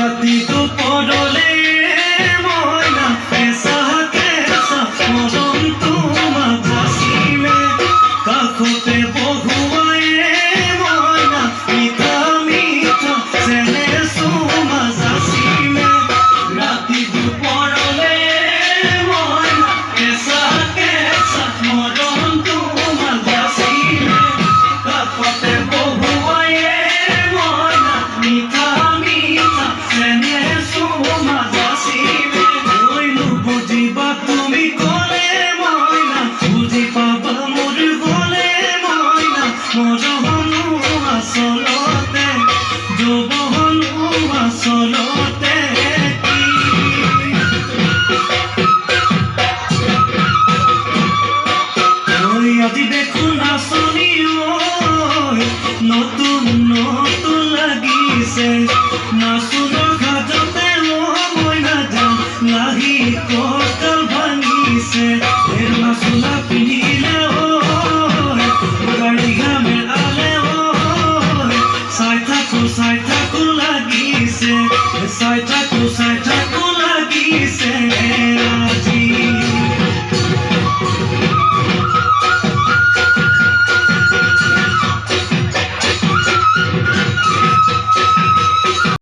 ৰাতি দুপৰলে মইনা কেঁচাকে মৰমটো মাজাছিলে কাষতে বহুৱাই মইনা মিঠা মিঠা চেনে চুমা যাচিলে ৰাতি দুপৰলে মইনা কেঁচাকে মৰমটো মাজাছিলে কাষতে বহুৱাই মইনা মিঠা মিঠা চেনে চুমা যাচিলে